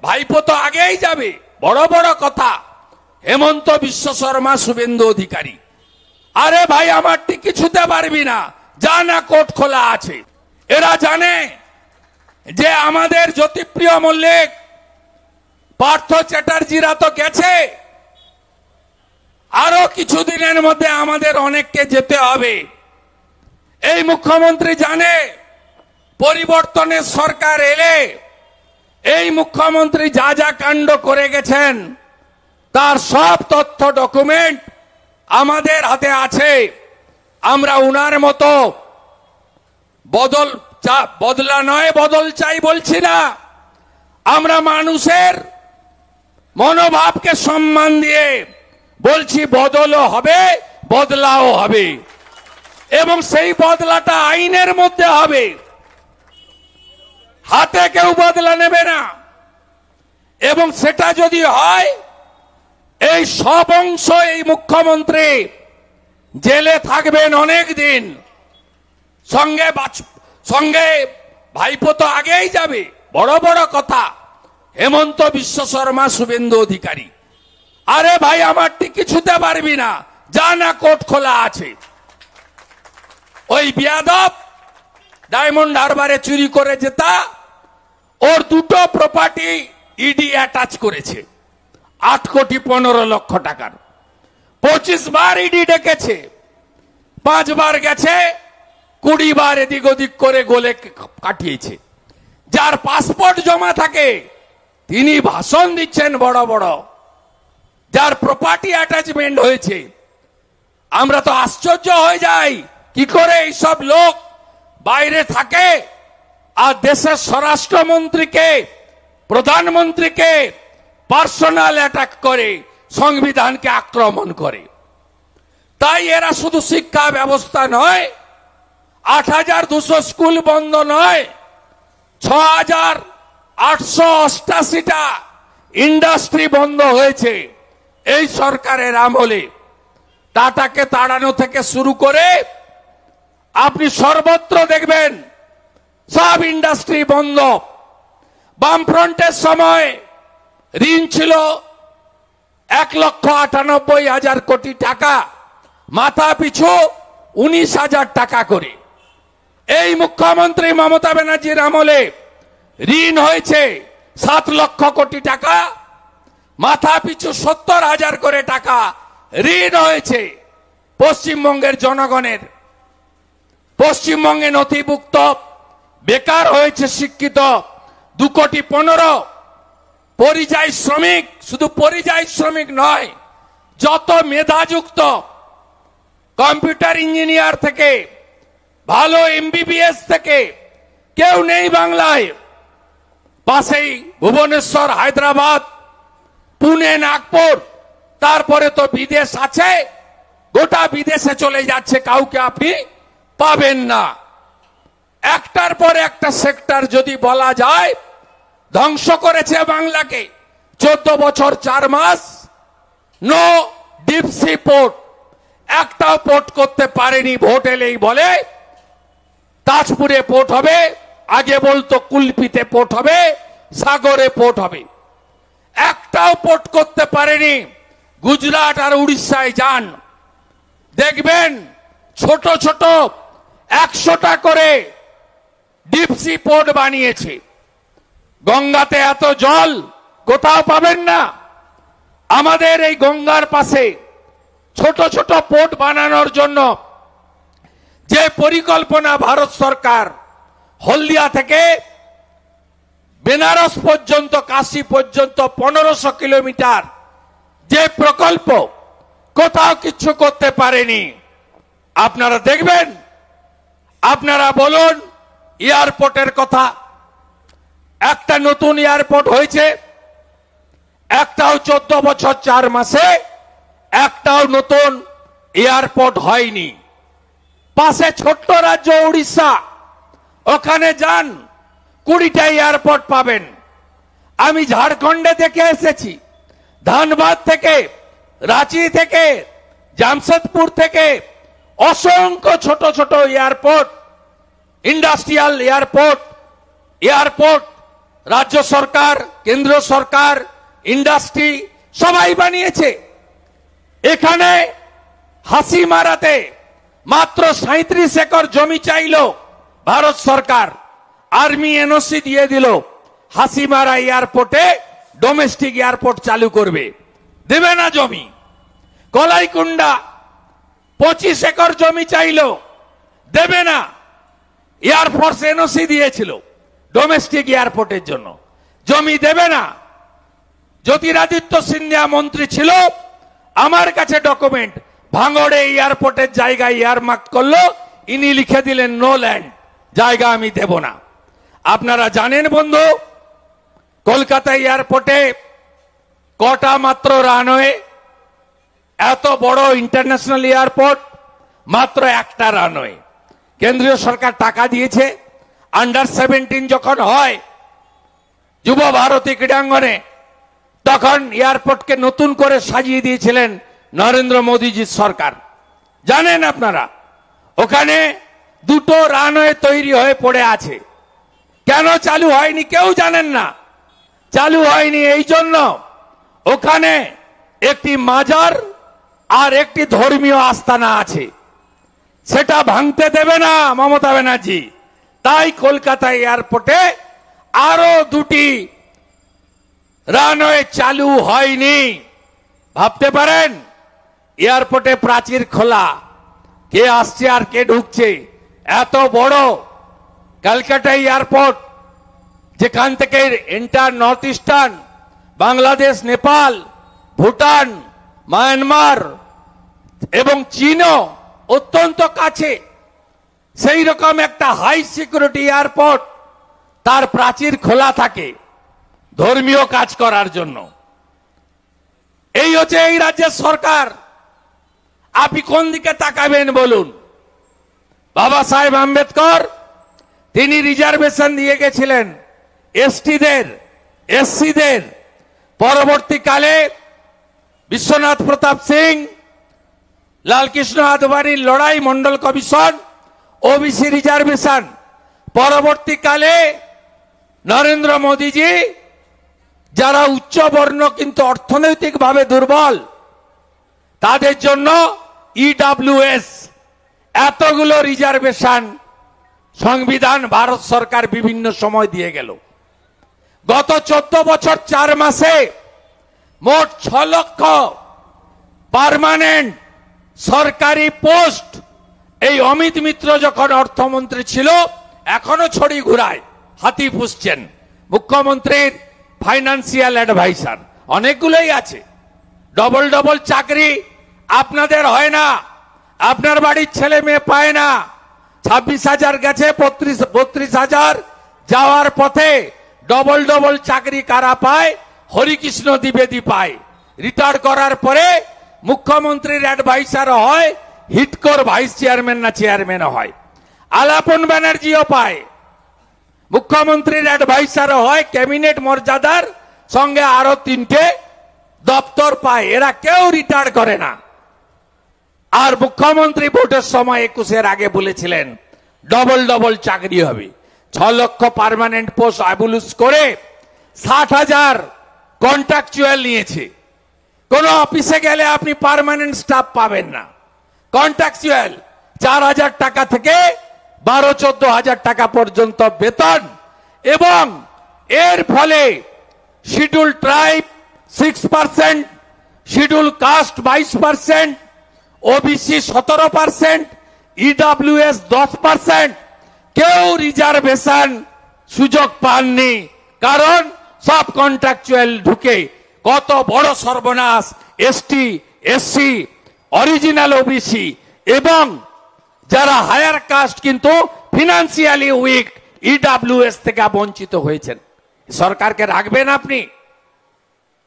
ভাইপো তো আগেই যাবে, বড় বড় কথা। হেমন্ত বিশ্ব শর্মা, শুভেন্দু অধিকারী, আরে ভাই আমার টিকিট ছুতে পারবি না, যা না কোর্ট খোলা আছে। এরা জানে যে আমাদের জ্যোতিপ্রিয় মল্লিক, পার্থ চ্যাটার্জিরা তো গেছে, আরো কিছুদিনের মধ্যে আমাদের অনেককে যেতে হবে। এই মুখ্যমন্ত্রী জানে পরিবর্তনের সরকার এলে এই মুখ্যমন্ত্রী যা যা কাণ্ড করে গেছেন তার সব তথ্য ডকুমেন্ট আমাদের হাতে আছে। আমরা উনার মতো বদলা নয় বদল চাই বলছি না, আমরা মানুষের মনোভাবকে সম্মান দিয়ে বলছি বদলও হবে, বদলাও হবে, এবং সেই বদলাটা আইনের মধ্যে হবে। হাতে কেউ বদলা নেবে না, এবং সেটা যদি হয় এই সব অংশ এই মুখ্যমন্ত্রী জেলে থাকবেন অনেক দিন। সঙ্গে ভাইপো তো আগেই যাবে, বড় বড় কথা। হেমন্ত বিশ্ব শর্মা, শুভেন্দু অধিকারী, আরে ভাই আমার টিকিট ছুতে পারবি না, যা না কোর্ট খোলা আছে। ওই বিয়াদব ডায়মন্ড হারবারে চুরি করে যেতা, ওর দুটো প্রপার্টি ইডি অ্যাটাচ করেছে 8,15,00,000 টাকার। 25 বার ইডি ডেকেছে, 5 বার গেছে, 20 বার এদিক ওদিক করে গোলে কাটিয়েছে। যার পাসপোর্ট জমা থাকে তিনি ভাষণ দিচ্ছেন বড় বড়, যার প্রপার্টি অ্যাটাচমেন্ট হয়েছে। আমরা তো আশ্চর্য হয়ে যাই কি করে এইসব লোক বাইরে থাকে আর দেশের স্বরাষ্ট্রমন্ত্রীকে, প্রধানমন্ত্রীকে পার্সোনাল অ্যাটাক করে, সংবিধানকে আক্রমণ করে। তাই এরা শুধু শিক্ষা ব্যবস্থা নয়, 8,200 স্কুল বন্ধ নয়, 6,888টা ইন্ডাস্ট্রি বন্ধ হয়েছে এই সরকারের আমলে। টাটাকে তাড়ানো থেকে শুরু করে আপনি সর্বত্র দেখবেন সব ইন্ডাস্ট্রি বন্ধ। বামফ্রন্টের সময় ঋণ ছিল 1,98,000 কোটি টাকা, মাথা পিছু 19,000 টাকা করে। এই মুখ্যমন্ত্রী মমতা ব্যানার্জির আমলে ঋণ হয়েছে 7 লক্ষ কোটি টাকা, মাথা পিছু 70,000 করে টাকা ঋণ হয়েছে পশ্চিমবঙ্গের জনগণের। পশ্চিমবঙ্গে নথিভুক্ত বেকার হয়েছে শিক্ষিত 2,15,00,000। পরিযায়ী শ্রমিক, শুধু পরিযায়ী শ্রমিক নয়, যত মেধাযুক্ত কম্পিউটার ইঞ্জিনিয়ার থেকে ভালো MBBS থেকে কেউ নেই বাংলায়। পাশেই ভুবনেশ্বর, হায়দ্রাবাদ, পুনে, নাগপুর, তারপরে তো বিদেশ আছে, গোটা বিদেশে চলে যাচ্ছে, কাউকে আপনি পাবেন না। একটার পর একটা সেক্টর যদি বলা যায় ধ্বংস করেছে বাংলাকে। 14 বছর 4 মাস নো ডিপ সি পোর্ট, একটাও পোর্ট করতে পারেনি। ভোট এলেই বলে তাজপুরে পোর্ট হবে, আগে বলতো কুলপিতে পোর্ট হবে, সাগরে পোর্ট হবে, একটাও পোর্ট করতে পারেনি। গুজরাট আর উড়িষ্যায় যান, দেখবেন ছোট ছোট 100টা করে ডিপ সি পোর্ট বানিয়েছে। গঙ্গাতে এত জল কোথাও পাবেন না। আমাদের এই গঙ্গার পাশে ছোট ছোট পোর্ট বানানোর জন্য যে পরিকল্পনা ভারত সরকার, হলদিয়া থেকে বেনারস পর্যন্ত, কাশী পর্যন্ত 1500 কিলোমিটার যে প্রকল্প, কোথাও কিছু করতে পারেনি। আপনারা দেখবেন, আপনারা বলুন এয়ারপোর্টের কথা, একটা নতুন এয়ারপোর্ট হয়েছে, একটাও 14 বছর 4 মাসে একটাও নতুন এয়ারপোর্ট হয়নি। পাশে ছোট্ট রাজ্য উড়িষ্যা, ওখানে যান 20টা এয়ারপোর্ট পাবেন। আমি ঝাড়খণ্ডে দেখে এসেছি, ধানবাদ থেকে, রাঁচি থেকে, জামশেদপুর থেকে অসংখ্য ছোট ছোট এয়ারপোর্ট, ইন্ডাস্ট্রিয়াল এয়ারপোর্ট রাজ্য সরকার, কেন্দ্র সরকার, ইন্ডাস্ট্রি সবাই বানিয়েছে। এখানে হাসিমারাতে মাত্র 37 একর জমি চাইল ভারত সরকার, আর্মি এনওসি দিয়ে দিল। হাসিমারা এয়ারপোর্টে ডোমেস্টিক এয়ারপোর্ট চালু করবে, দেবে না জমি। কলাইকুণ্ডা 25 একর জমি চাইল, দেবে না। এয়ারফোর্স এনওসি দিয়েছিল ডোমেস্টিক এয়ারপোর্টের জন্য, জমি দেবে না। জ্যোতিরাদিত্য সিন্ধিয়া মন্ত্রী ছিল, আমার কাছে ডকুমেন্ট, ভাঙড়ে এয়ারপোর্টের জায়গায় এয়ারমার্ক করলো, ইনি লিখে দিলেন নো ল্যান্ড, জায়গা আমি দেব না। আপনারা জানেন বন্ধু, কলকাতা এয়ারপোর্টে কটা মাত্র রানওয়ে? এত বড় ইন্টারন্যাশনাল এয়ারপোর্ট, মাত্র একটা রানওয়ে। কেন্দ্রীয় সরকার টাকা দিয়েছে। আন্ডার 17 যখন হয় যুব ভারতী ক্রীড়াঙ্গনে, তখন এয়ারপোর্টকে নতুন করে সাজিয়ে দিয়েছিলেন নরেন্দ্র মোদীজির সরকার। জানেন আপনারা, ওখানে দুটো রানওয়ে তৈরি হয়ে পড়ে আছে। কেন চালু হয়নি কেউ জানেন না। চালু হয়নি এই জন্য ওখানে একটি মাজার আর একটি ধর্মীয় আস্তানা আছে, সেটা ভাঙতে দেবে না মমতা ব্যানার্জি। তাই কলকাতা এয়ারপোর্টে আরো দুটি রানওয়ে চালু হয়নি। ভাবতে পারেন, এয়ারপোর্টে প্রাচীর খোলা, কে আসছে আর কে ঢুকছে। এত বড় ক্যালকাটা এয়ারপোর্ট, যেখান থেকে enter north eastern, Bangladesh, Nepal, Bhutan, Myanmar এবং চীনও অত্যন্ত কাছে, সেই রকম একটা হাই সিকিউরিটি এয়ারপোর্ট, তার প্রাচীর খোলা থাকে ধর্মীয় কাজ করার জন্য। এই হচ্ছে এই রাজ্যের সরকার। আপনি কোন দিকে তাকাবেন বলুন? বাবা সাহেব আম্বেদকর তিনি রিজার্ভেশন দিয়ে গেছিলেন এসটিদের, এসসিদের। পরবর্তীকালে বিশ্বনাথ প্রতাপ সিং, লালকৃষ্ণ আদবানির লড়াই, মন্ডল কমিশন, ওবিসি রিজার্ভেশন। পরবর্তীকালে নরেন্দ্র মোদীজি, যারা উচ্চ বর্ণ কিন্তু অর্থনৈতিকভাবে দুর্বল, তাদের জন্য ইডব্লিউএস, এতগুলো রিজার্ভেশন সংবিধান ভারত সরকার বিভিন্ন সময় দিয়ে গেল। গত 14 বছর 4 মাসে মোট 6 লক্ষ পার্মানেন্ট সরকারি পোস্ট এই অমিত মিত্র যখন অর্থমন্ত্রী ছিল এখনো ছড়ি ঘুরায়, হাতি পুষছেন। মুখ্যমন্ত্রীর ফাইন্যান্সিয়াল অ্যাডভাইসার অনেকগুলোই আছে। ডবল ডবল চাকরি আপনাদের হয় না, আপনার বাড়ির ছেলে মেয়ে পায় না। 26,000 গেছে, 32,000 যাওয়ার পথে ডবল ডবল চাকরি কারা পায়? হরিকৃষ্ণ দ্বিবেদী পায়। রিটায়ার করার পরে মুখ্যমন্ত্রীর অ্যাডভাইসার হয়, হিটকোর ভাইস চেয়ারম্যান না চেয়ারম্যান হয়। আলাপন ব্যানার্জিও পায়, মুখ্যমন্ত্রীর অ্যাডভাইসার হয়, ক্যাবিনেট মর্যাদার সঙ্গে আরো 3টে দপ্তর পায়। এরা কেউ রিটায়ার করে না। আর মুখ্যমন্ত্রী ভোটের সময় 21-এর আগে বলেছিলেন ডবল ডবল চাকরি হবে। 6 লক্ষ পার্মানেন্ট পোস্ট অ্যাবলিশ করে 60,000 কন্ট্রাকচুয়াল নিয়েছে। কোন অফিসে গেলে আপনি পার্মানেন্ট স্টাফ পাবেন না। কন্ট্রাকচুয়াল 4,000 টাকা থেকে 12-14,000 টাকা পর্যন্ত বেতন। এবং এর ফলে schedule tribe 6%, schedule caste 22%, OBC 17%, EWS 10%। কেউ রিজার্ভেশন সুযোগ পাননি, কারণ সব কন্ট্রাকচুয়াল ঢুকে। কত বড় সর্বনাশ! এসটি, এসসি, অরিজিনাল ওবিসি এবং যারা হায়ার কাস্ট কিন্তু ফিনান্সিয়ালি উইক, ইডব্লিউএস থেকে বঞ্চিত হয়েছেন। সরকারকে রাখবেন আপনি,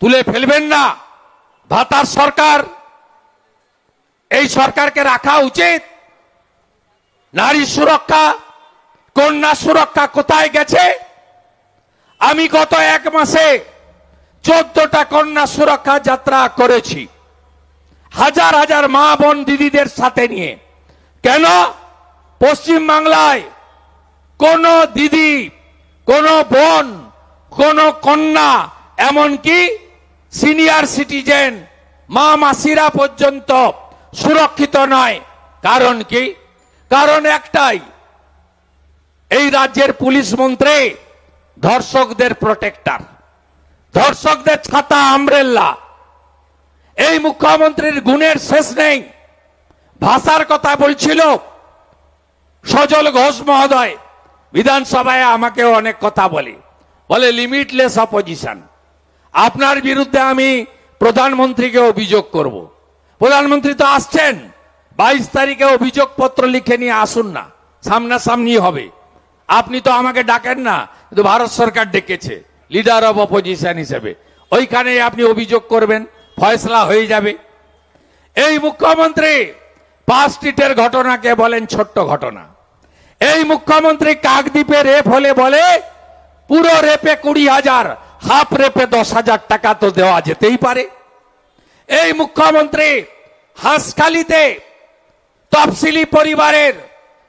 তুলে ফেলবেন না। ভাতার সরকার, এই সরকারকে রাখা উচিত। নারী সুরক্ষা, কন্যা সুরক্ষা কোথায় গেছে? আমি গত 1 মাসে 14টা কন্যা সুরক্ষা যাত্রা করেছি, হাজার হাজার মা বোন দিদিদের সাথে নিয়ে। কেন? পশ্চিম বাংলায় কোন দিদি, কোন বোন কোন কন্যা এমনকি সিনিয়র সিটিজেন মা মাসিরা পর্যন্ত সুরক্ষিত নয়। কারণ কি? কারণ একটাই, এই রাজ্যের পুলিশ মন্ত্রী ধর্ষকদের প্রোটেক্টর, ধর্ষকদের ছাতা আমব্রেল্লা। এই মুখ্যমন্ত্রীর গুণের শেষ নেই। ভাষার কথা বলছিল সজল ঘোষ মহোদয়, বিধানসভায় আমাকেও অনেক কথা বলে লিমিটলেস অপোজিশন। আপনার বিরুদ্ধে আমি প্রধানমন্ত্রীকে অভিযোগ করব। প্রধানমন্ত্রী তো আসছেন, 22 তারিখে অভিযোগ পত্র লিখে নিয়ে আসুন না, সামনাসামনি হবে। আপনি তো আমাকে ডাকেন না, কিন্তু ভারত সরকার ডেকেছে লিডার অব অপোজিশন হিসেবে। ওইখানে আপনি অভিযোগ করবেন, ফয়সলা হয়ে যাবে। এই মুখ্যমন্ত্রী পার্ক স্ট্রিটের ঘটনাকে বলেন ছোট্ট ঘটনা। এই মুখ্যমন্ত্রী কাকদ্বীপে রেপ হলে বলে পুরো রেপে 20,000, হাফ রেপে 10,000 টাকা তো দেওয়া যেতেই পারে। এই মুখ্যমন্ত্রী হাঁসখালিতে তফসিলি পরিবারের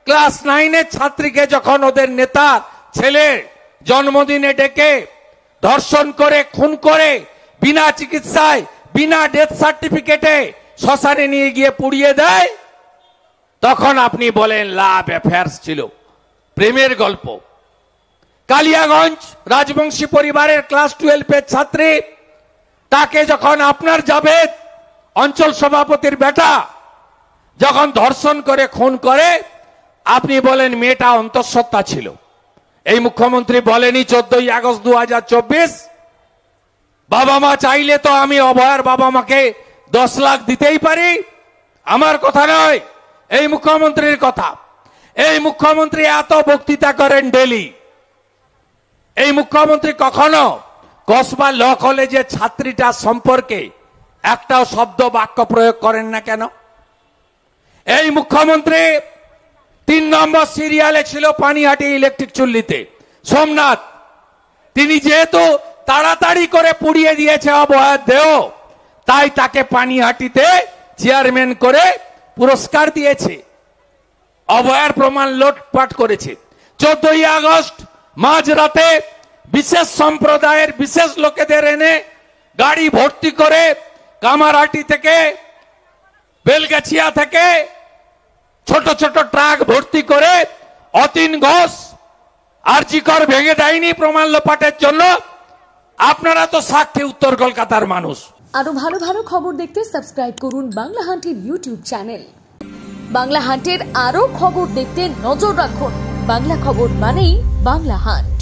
ক্লাস 9-এর ছাত্রীকে যখন ওদের নেতা ছেলে জন্মদিনে ডেকে ধর্ষণ করে খুন করে বিনা চিকিৎসায় বিনা ডেথ সার্টিফিকেটে শ্মশানে নিয়ে গিয়ে পুড়িয়ে দেয়, তখন আপনি বলেন লাভ অ্যাফেয়ার্স ছিল, প্রেমের গল্প। কালিয়াগঞ্জ রাজবংশী পরিবারের ক্লাস 12-এর ছাত্রী, তাকে যখন আপনার জাভেদ অঞ্চল সভাপতির বেটা যখন ধর্ষণ করে খুন করে, আপনি বলেন মেয়েটা অন্তঃসত্ত্বা ছিল। এই মুখ্যমন্ত্রী বলেনি 14ই আগস্ট 2024 বাবা মা চাইলে তো আমি অভয়ার বাবা মাকে 10 লাখ দিতেই পারি। আমার কথা নয়, এই মুখ্যমন্ত্রীর কথা। এই মুখ্যমন্ত্রী এত বক্তৃতা করেন ডেলি। এই মুখ্যমন্ত্রী কখনো কসবা ল কলেজের ছাত্রীটার সম্পর্কে একটাও শব্দ বাক্য প্রয়োগ করেন না কেন? এই মুখ্যমন্ত্রী 3 নম্বর সিরিয়ালে ছিল পানিহাটি ইলেকট্রিক চুল্লিতে সোমনাথ। তিনি যেহেতু তাড়াতাড়ি করে পুড়িয়ে দিয়েছে অভয়ার দেহ, তাই তাকে পানিহাটিতে চেয়ারম্যান করে পুরস্কার দিয়েছে। অভয়ার প্রমাণ লোটপাট করেছে। 14ই আগস্ট মাঝরাতে বিশেষ সম্প্রদায়ের বিশেষ লোকেদের এনে গাড়ি ভর্তি করে কামারহাটি থেকে বেলগাছিয়া থেকে ছোট ছোট ট্রাক ভর্তি করে অতীন ঘোষ আরজিকর ভেঙে দেয়নি প্রমাণ লোপাটের জন্য। আপনারা তো সাক্ষী উত্তর কলকাতার মানুষ। আরো ভালো ভালো খবর দেখতে সাবস্ক্রাইব করুন বাংলা হান্টের ইউটিউব চ্যানেল। বাংলা হান্টের আরো খবর দেখতে নজর রাখুন। বাংলা খবর মানেই বাংলা হান্ট।